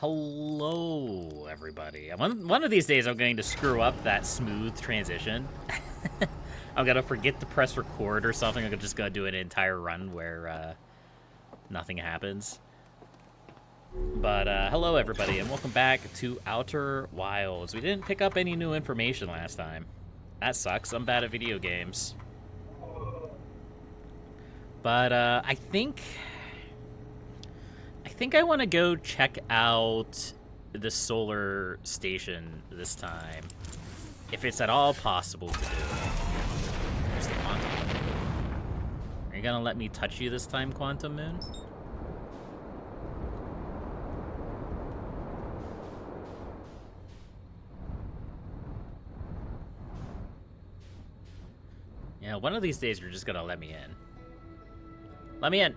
Hello, everybody. One of these days I'm going to screw up that smooth transition. I'm going to forget to press record or something. I'm just going to do an entire run where nothing happens. But hello, everybody, and welcome back to Outer Wilds. We didn't pick up any new information last time. That sucks. I'm bad at video games. But I think I want to go check out the solar station this time, if it's at all possible to do. There's the Quantum Moon. Are you gonna let me touch you this time, Quantum Moon? Yeah, one of these days you're just gonna let me in. Let me in!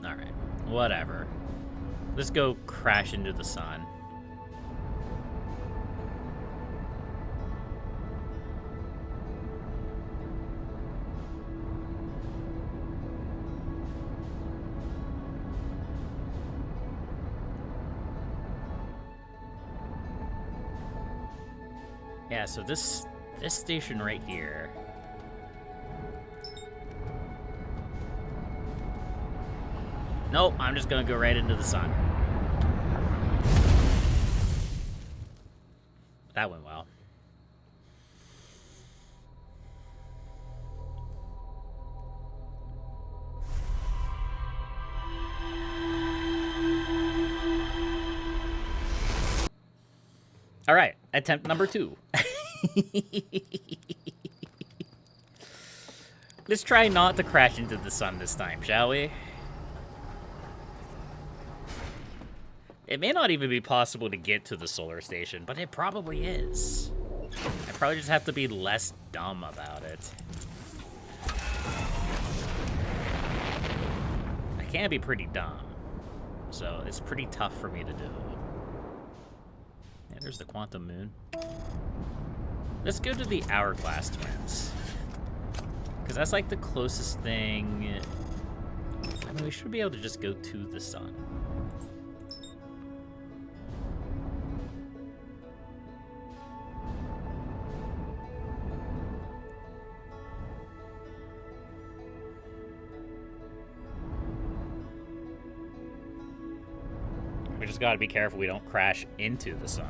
Alright, whatever. Let's go crash into the sun. Yeah, so this station right here. Nope, I'm just gonna go right into the sun. That went well. All right, attempt number 2. Let's try not to crash into the sun this time, shall we? It may not even be possible to get to the solar station, but it probably is. I probably just have to be less dumb about it. I can be pretty dumb, so it's pretty tough for me to do. Yeah, there's the Quantum Moon. Let's go to the Hourglass Twins, because that's like the closest thing. I mean, we should be able to just go to the sun. We just gotta be careful we don't crash into the sun.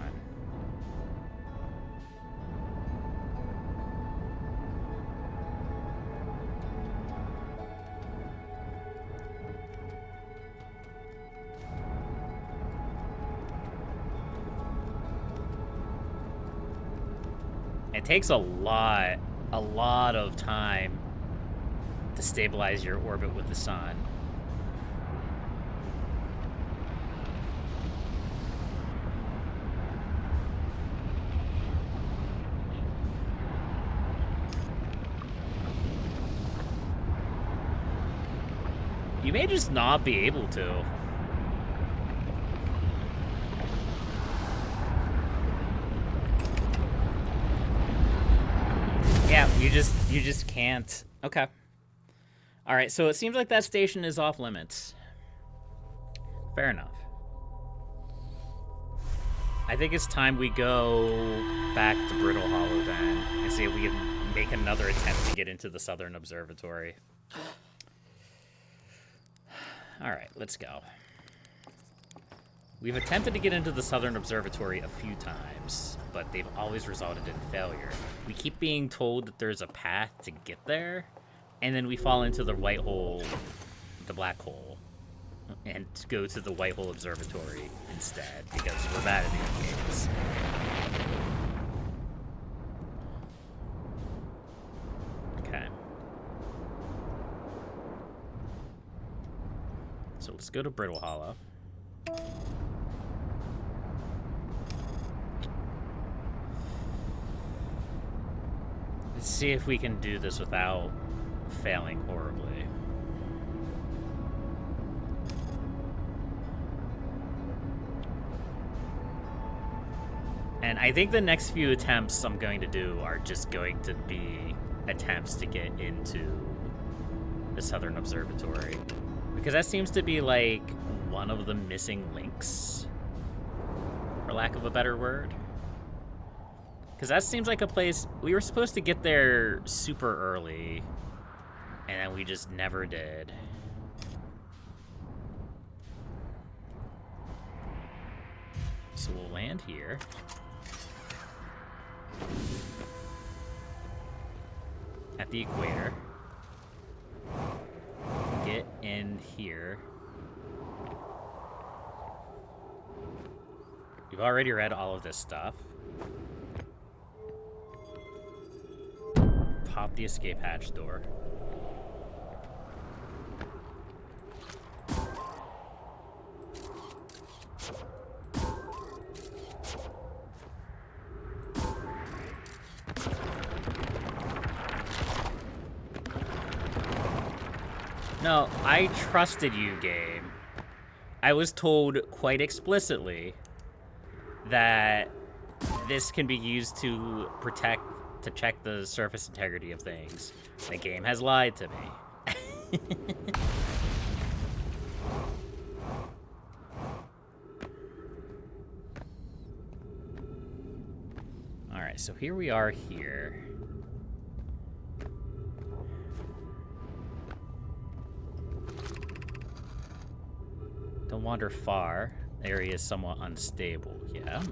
It takes a lot of time to stabilize your orbit with the sun. You may just not be able to. Yeah, you just can't. Okay. All right, so it seems like that station is off limits. Fair enough. I think it's time we go back to Brittle Hollow then and see if we can make another attempt to get into the Southern Observatory. All right, let's go. We've attempted to get into the Southern Observatory a few times, but they've always resulted in failure. We keep being told that there's a path to get there, and then we fall into the white hole, the black hole, and go to the White Hole Observatory instead, because we're bad at these games. Okay. So let's go to Brittle Hollow. Let's see if we can do this without failing horribly. And I think the next few attempts I'm going to do are just going to be attempts to get into the Southern Observatory. Because that seems to be, like, one of the missing links, for lack of a better word. Because that seems like a place... We were supposed to get there super early, and then we just never did. So we'll land here. At the equator. Get in here. We've already read all of this stuff. Pop the escape hatch door. No, I trusted you, game. I was told quite explicitly that this can be used to check the surface integrity of things. The game has lied to me. Alright, so here we are here. Don't wander far. The area is somewhat unstable, yeah.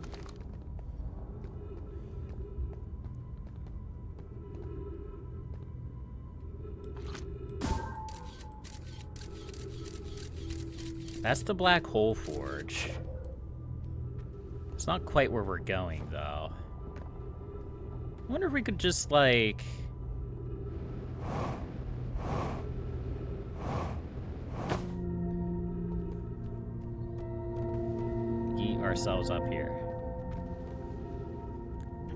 That's the Black Hole Forge. It's not quite where we're going, though. I wonder if we could just, like... yeet ourselves up here.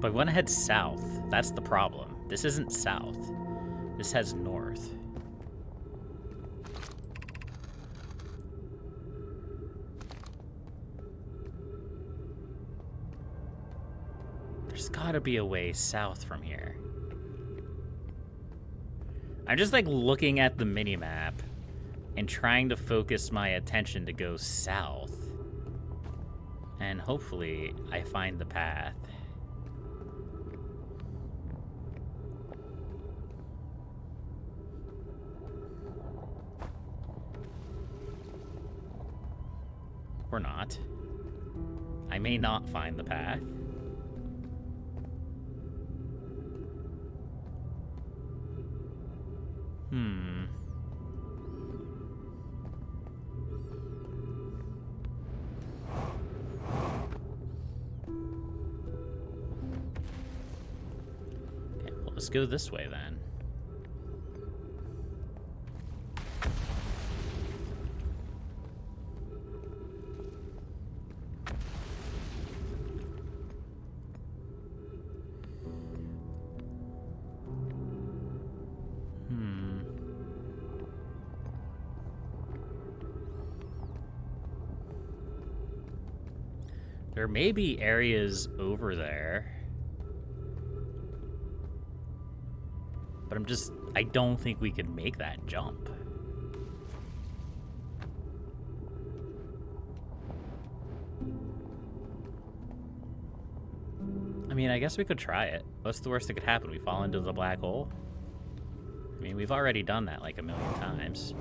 But we want to head south. That's the problem. This isn't south. This heads north. There's gotta be a way south from here. I'm just like looking at the minimap and trying to focus my attention to go south. And hopefully I find the path. Or not. I may not find the path. Okay, well, let's go this way then. There may be areas over there. But I don't think we could make that jump. I mean, I guess we could try it. What's the worst that could happen? We fall into the black hole? I mean, we've already done that like a million times.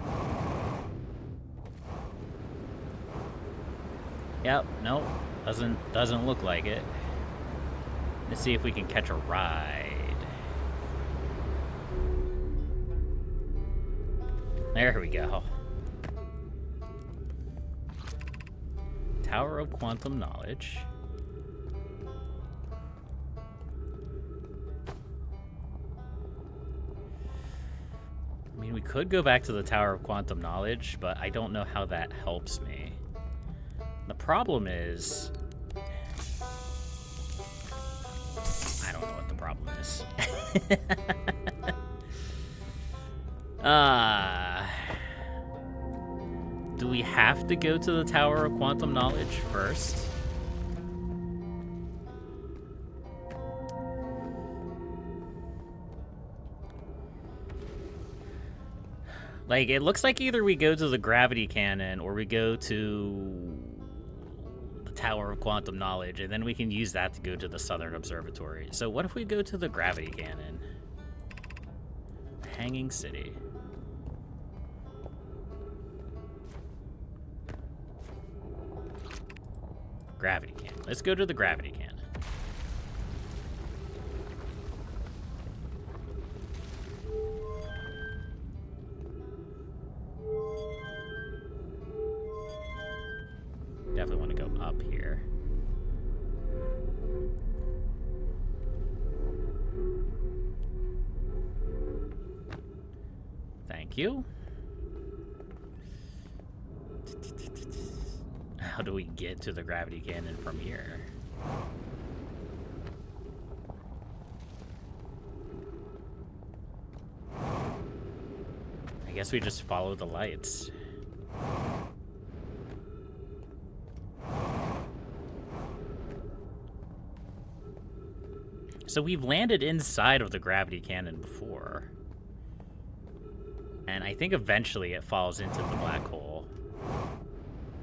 Yep, nope. Doesn't look like it. Let's see if we can catch a ride. There we go. Tower of Quantum Knowledge. I mean, we could go back to the Tower of Quantum Knowledge, but I don't know how that helps me. The problem is... I don't know what the problem is. Do we have to go to the Tower of Quantum Knowledge first? Like, it looks like either we go to the gravity cannon or we go to the Tower of Quantum Knowledge, and then we can use that to go to the Southern Observatory. So what if we go to the gravity cannon? Hanging City. Gravity cannon. Let's go to the gravity cannon. Definitely want to go up here. Thank you. How do we get to the gravity cannon from here? I guess we just follow the lights. So we've landed inside of the gravity cannon before. And I think eventually it falls into the black hole.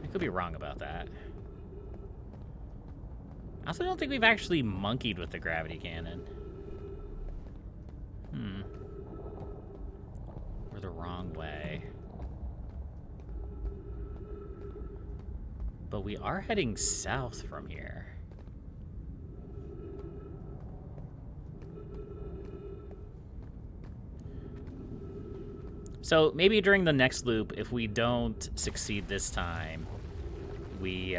I could be wrong about that. I also don't think we've actually monkeyed with the gravity cannon. We're the wrong way. But we are heading south from here. So maybe during the next loop, if we don't succeed this time, we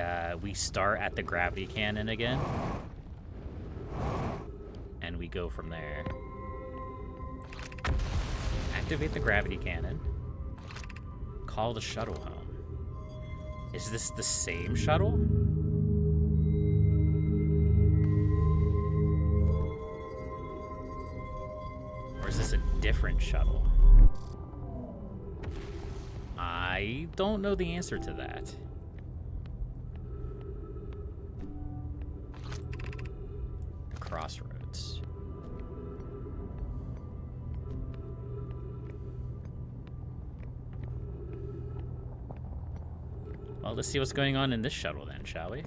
start at the gravity cannon again, and we go from there. Activate the gravity cannon. Call the shuttle home. Is this the same shuttle? Or is this a different shuttle? I don't know the answer to that. The crossroads. Well, let's see what's going on in this shuttle then, shall we?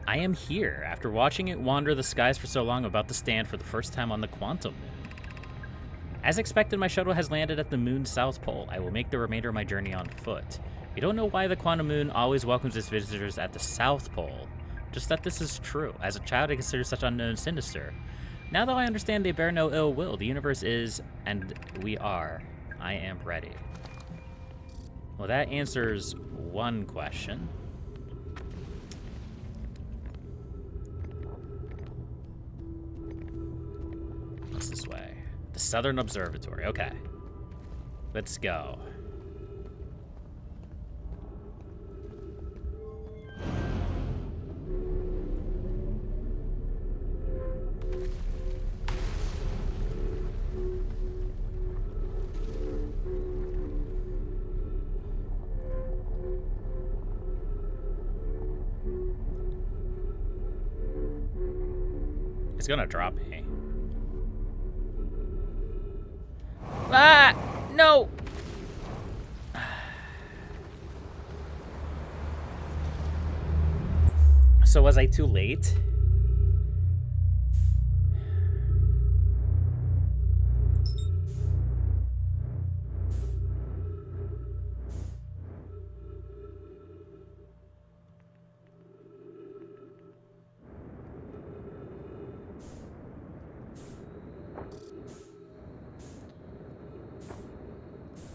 I am here. After watching it wander the skies for so long, I'm about to stand for the first time on the Quantum Moon. As expected, my shuttle has landed at the moon's south pole. I will make the remainder of my journey on foot. We don't know why the Quantum Moon always welcomes its visitors at the South Pole. Just that this is true. As a child, I considered such unknown sinister. Now that I understand they bear no ill will, the universe is, and we are. I am ready. Well, that answers one question. What's this way? The Southern Observatory. Okay. Let's go. It's gonna drop me. Ah! No! So was I too late?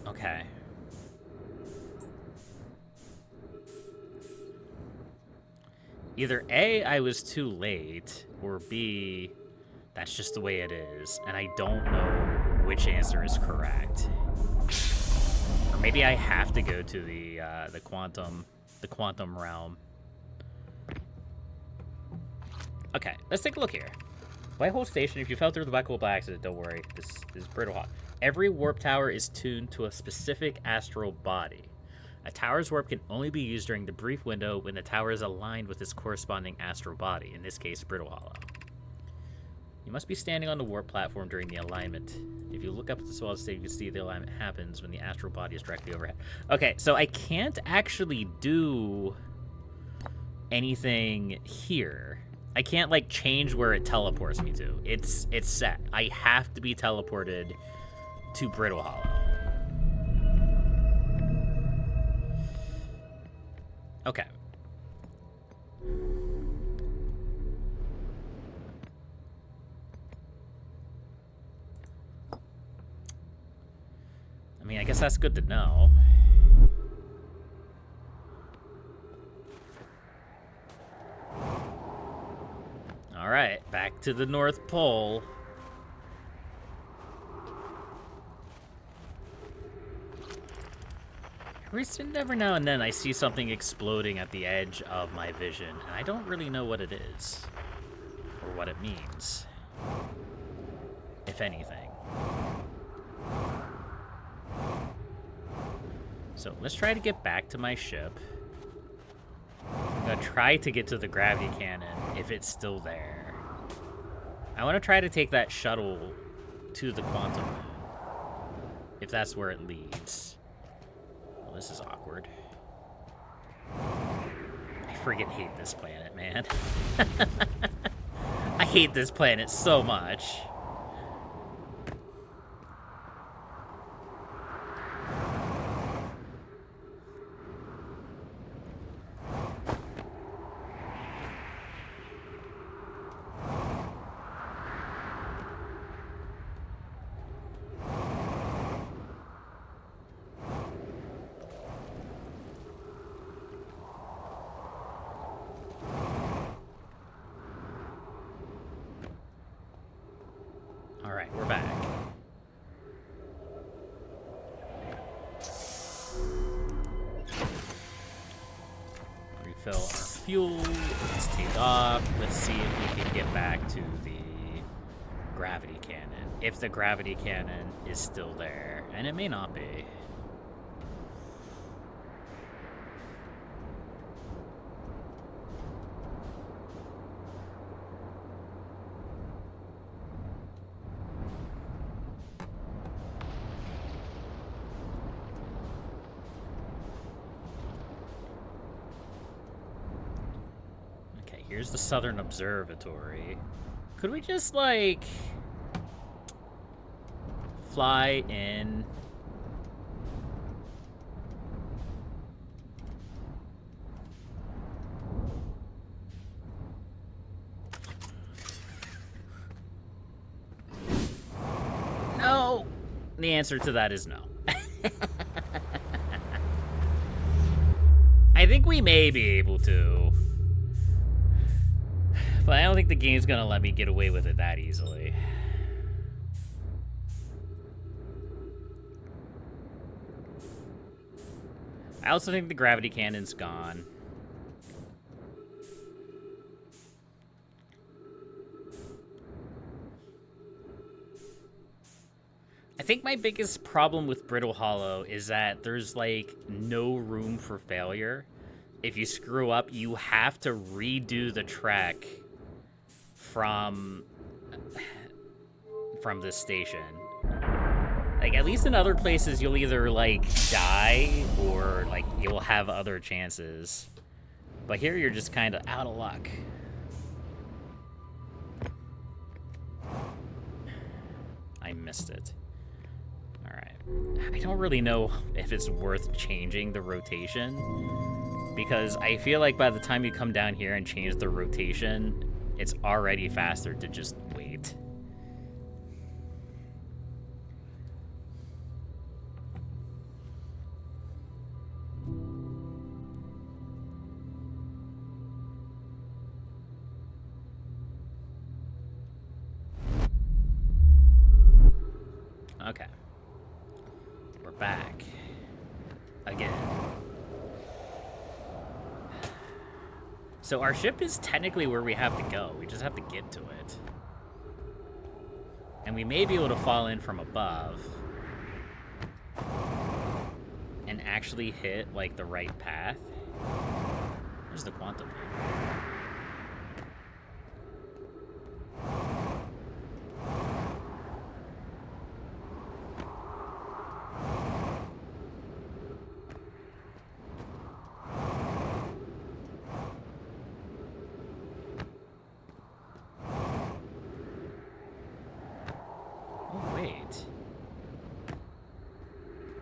Okay. Either A, I was too late, or B, that's just the way it is, and I don't know which answer is correct. Or maybe I have to go to the quantum realm. Okay, let's take a look here. Whitehole Station, if you fell through the black hole by accident, don't worry. This is Brittle Hollow. Every warp tower is tuned to a specific astral body. A tower's warp can only be used during the brief window when the tower is aligned with its corresponding astral body, in this case, Brittle Hollow. You must be standing on the warp platform during the alignment. If you look up at the swell state, you can see the alignment happens when the astral body is directly overhead. Okay, so I can't actually do anything here. I can't, like, change where it teleports me to. It's set. I have to be teleported to Brittle Hollow. Okay. I mean, I guess that's good to know. All right, back to the North Pole. Every now and then I see something exploding at the edge of my vision, and I don't really know what it is, or what it means, if anything. So let's try to get back to my ship. I'm gonna try to get to the gravity cannon if it's still there. I want to try to take that shuttle to the quantum moon, if that's where it leads. Well, this is awkward. I friggin' hate this planet, man. I hate this planet so much. Alright, we're back. Refill our fuel. Let's take off. Let's see if we can get back to the gravity cannon. If the gravity cannon is still there. And it may not be. Here's the Southern Observatory. Could we just, like, fly in? No! The answer to that is no. I think we may be able to. But I don't think the game's gonna let me get away with it that easily. I also think the gravity cannon's gone. I think my biggest problem with Brittle Hollow is that there's, like, no room for failure. If you screw up, you have to redo the track from this station. Like, at least in other places, you'll either, like, die or, like, you'll have other chances. But here, you're just kind of out of luck. I missed it. Alright. I don't really know if it's worth changing the rotation, because I feel like by the time you come down here and change the rotation, it's already faster to just wait. Okay. We're back. Again. So our ship is technically where we have to go. We just have to get to it. And we may be able to fall in from above and actually hit, like, the right path. There's the quantum.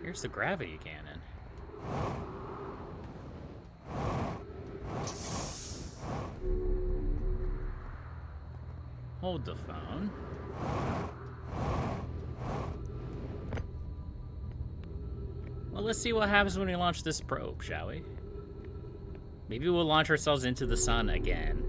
Here's the gravity cannon. Hold the phone. Well, let's see what happens when we launch this probe, shall we? Maybe we'll launch ourselves into the sun again.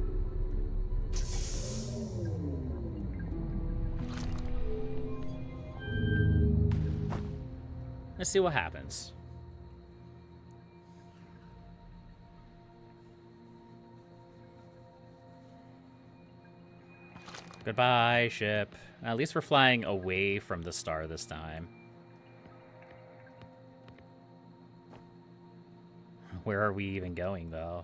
Let's see what happens. Goodbye, ship. At least we're flying away from the star this time. Where are we even going, though?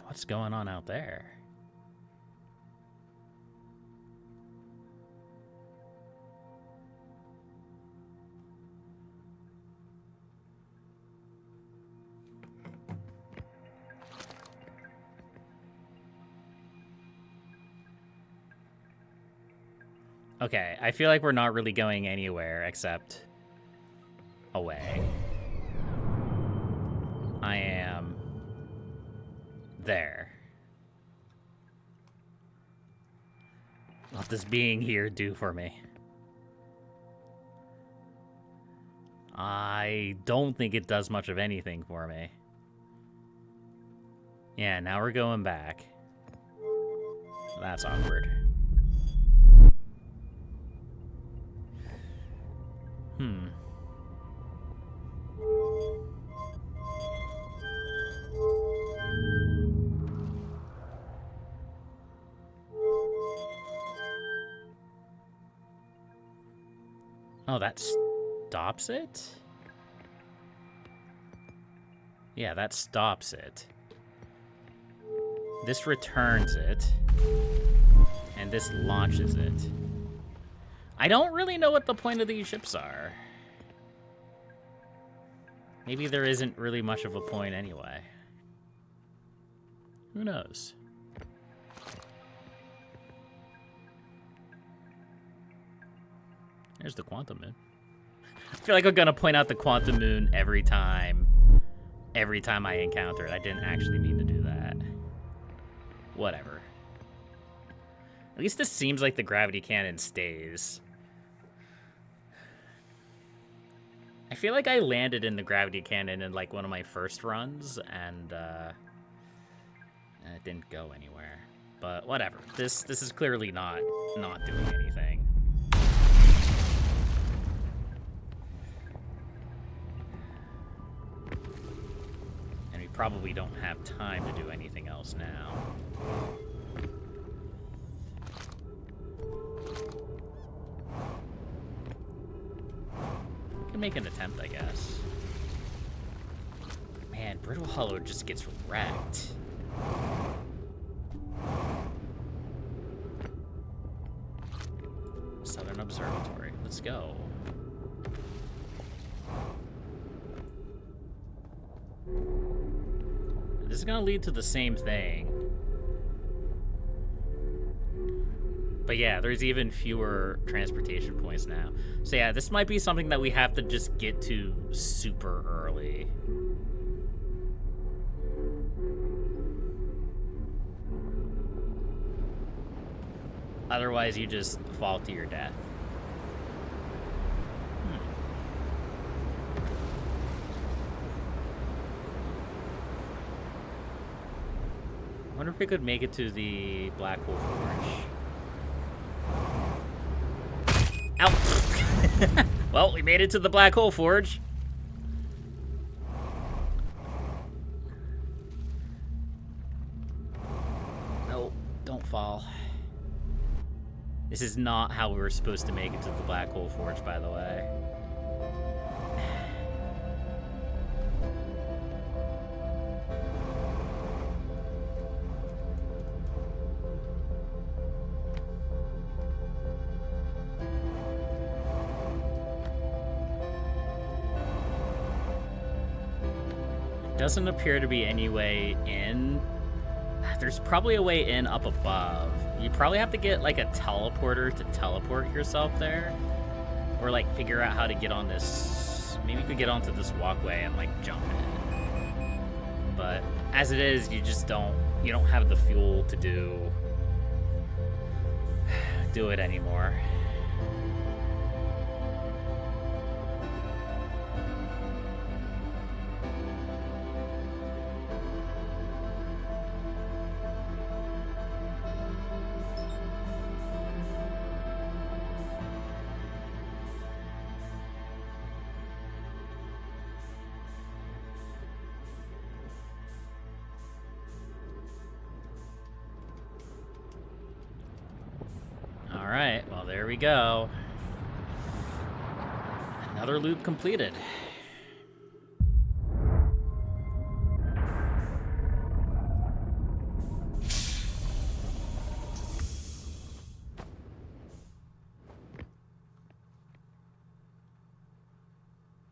What's going on out there? Okay, I feel like we're not really going anywhere except away. I am there. What does being here do for me? I don't think it does much of anything for me. Yeah, now we're going back. That's awkward. Oh, that stops it? Yeah, that stops it. This returns it. And this launches it. I don't really know what the point of these ships are. Maybe there isn't really much of a point anyway. Who knows? There's the quantum moon. I feel like I'm gonna point out the quantum moon every time I encounter it. I didn't actually mean to do that. Whatever. At least this seems like the gravity cannon stays. I feel like I landed in the gravity cannon in like one of my first runs, and it didn't go anywhere. But whatever. This is clearly not doing anything. And we probably don't have time to do anything else now. Make an attempt, I guess. Man, Brittle Hollow just gets wrecked. Southern Observatory. Let's go. This is gonna lead to the same thing. But yeah, there's even fewer transportation points now. So yeah, this might be something that we have to just get to super early. Otherwise, you just fall to your death. I wonder if we could make it to the Black Hole Forge. Ow! Well, we made it to the Black Hole Forge. No, don't fall. This is not how we were supposed to make it to the Black Hole Forge, by the way. Doesn't appear to be any way in. There's probably a way in up above. You probably have to get like a teleporter to teleport yourself there, or like figure out how to get on this. Maybe you could get onto this walkway and like jump in. But as it is, you just don't have the fuel to do it anymore. Alright, well, there we go. Another loop completed.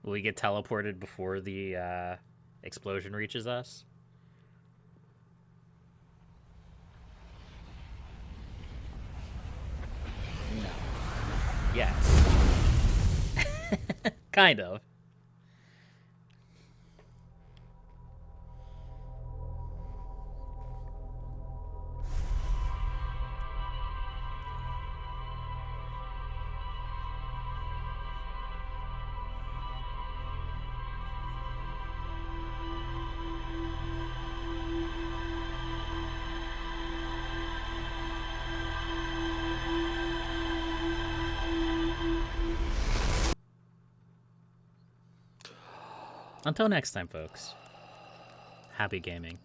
Will we get teleported before the explosion reaches us? No. Yes. Kind of. Until next time, folks. Happy gaming.